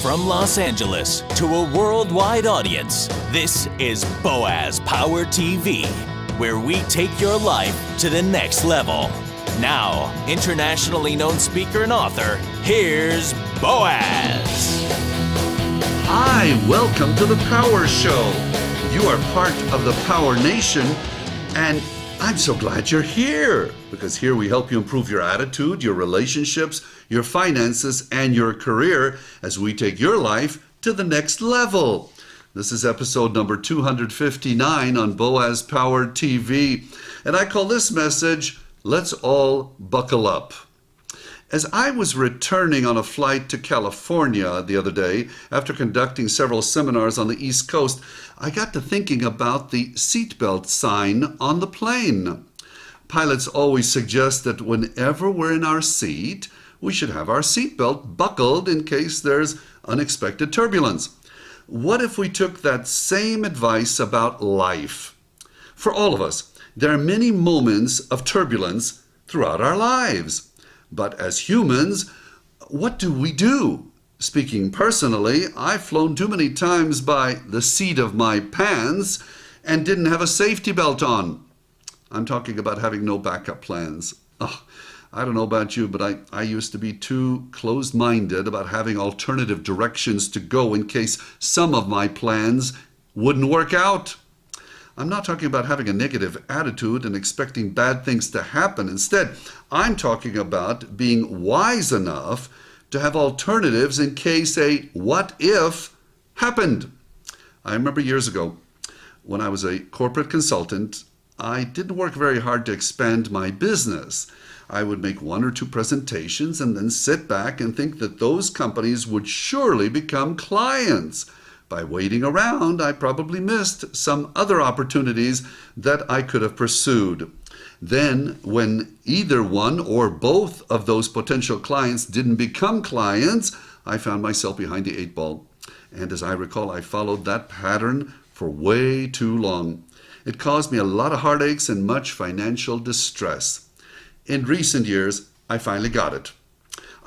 From Los Angeles to a worldwide audience, this is Boaz Power TV, where we take your life to the next level. Now, internationally known speaker and author, here's Boaz. Hi, welcome to the Power Show. You are part of the Power Nation, and I'm so glad you're here, because here we help you improve your attitude, your relationships, your finances, and your career as we take your life to the next level. This is episode number 259 on Boaz Power TV, and I call this message, Let's All Buckle Up. As I was returning on a flight to California the other day, after conducting several seminars on the East Coast, I got to thinking about the seatbelt sign on the plane. Pilots always suggest that whenever we're in our seat, we should have our seatbelt buckled in case there's unexpected turbulence. What if we took that same advice about life? For all of us, there are many moments of turbulence throughout our lives. But as humans, what do we do? Speaking personally, I've flown too many times by the seat of my pants and didn't have a safety belt on. I'm talking about having no backup plans. Oh, I don't know about you, but I used to be too closed-minded about having alternative directions to go in case some of my plans wouldn't work out. I'm not talking about having a negative attitude and expecting bad things to happen. Instead, I'm talking about being wise enough to have alternatives in case a what if happened. I remember years ago when I was a corporate consultant, I didn't work very hard to expand my business. I would make one or two presentations and then sit back and think that those companies would surely become clients. By waiting around, I probably missed some other opportunities that I could have pursued. Then, when either one or both of those potential clients didn't become clients, I found myself behind the eight ball. And as I recall, I followed that pattern for way too long. It caused me a lot of heartaches and much financial distress. In recent years, I finally got it.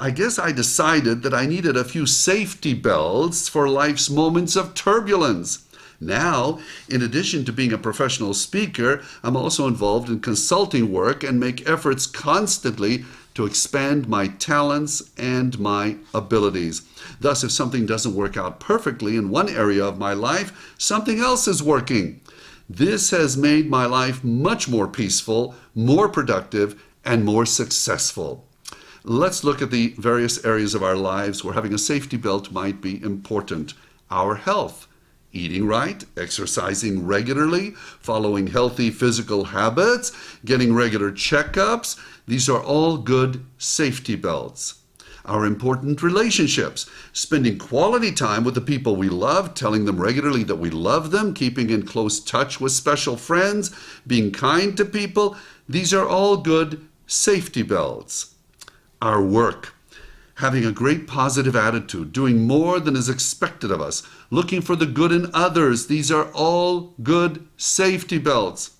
I guess I decided that I needed a few safety belts for life's moments of turbulence. Now, in addition to being a professional speaker, I'm also involved in consulting work and make efforts constantly to expand my talents and my abilities. Thus, if something doesn't work out perfectly in one area of my life, something else is working. This has made my life much more peaceful, more productive, and more successful. Let's look at the various areas of our lives where having a safety belt might be important. Our health, eating right, exercising regularly, following healthy physical habits, getting regular checkups. These are all good safety belts. Our important relationships, spending quality time with the people we love, telling them regularly that we love them, keeping in close touch with special friends, being kind to people. These are all good safety belts. Our work, having a great positive attitude, doing more than is expected of us, looking for the good in others. These are all good safety belts.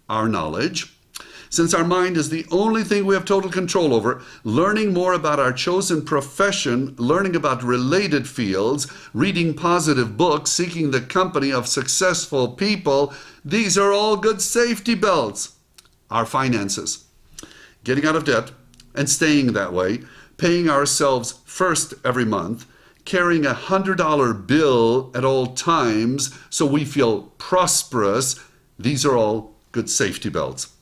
Our knowledge, since our mind is the only thing we have total control over, learning more about our chosen profession, learning about related fields, reading positive books, seeking the company of successful people, these are all good safety belts. Our finances, getting out of debt, and staying that way, paying ourselves first every month, carrying a $100 bill at all times so we feel prosperous, these are all good safety belts.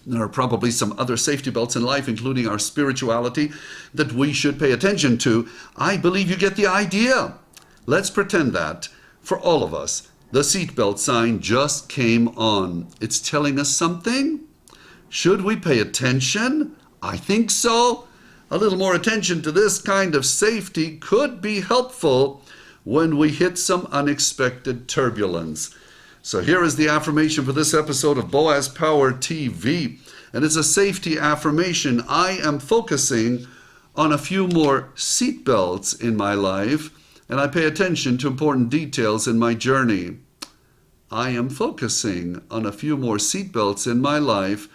There are probably some other safety belts in life, including our spirituality, that we should pay attention to. I believe you get the idea. Let's pretend that, for all of us, the seatbelt sign just came on. It's telling us something. Should we pay attention? I think so. A little more attention to this kind of safety could be helpful when we hit some unexpected turbulence. So here is the affirmation for this episode of Boaz Power TV. And it's a safety affirmation. I am focusing on a few more seat belts in my life, and I pay attention to important details in my journey. I am focusing on a few more seat belts in my life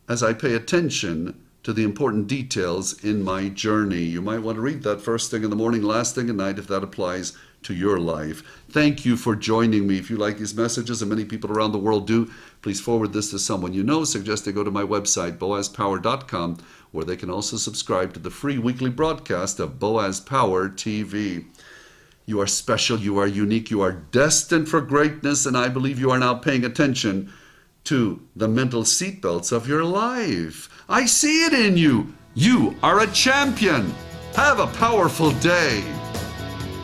as I pay attention to the important details in my journey. You might want to read that first thing in the morning, last thing at night, if that applies to your life. Thank you for joining me. If you like these messages, and many people around the world do, please forward this to someone you know. Suggest they go to my website, boazpower.com, where they can also subscribe to the free weekly broadcast of Boaz Power TV. You are special, you are unique, you are destined for greatness, and I believe you are now paying attention to the mental seatbelts of your life. I see it in you. You are a champion. Have a powerful day.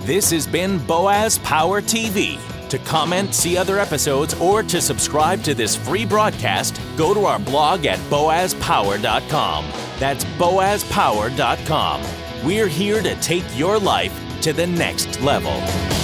This has been Boaz Power TV. To comment, see other episodes, or to subscribe to this free broadcast, go to our blog at boazpower.com. That's boazpower.com. We're here to take your life to the next level.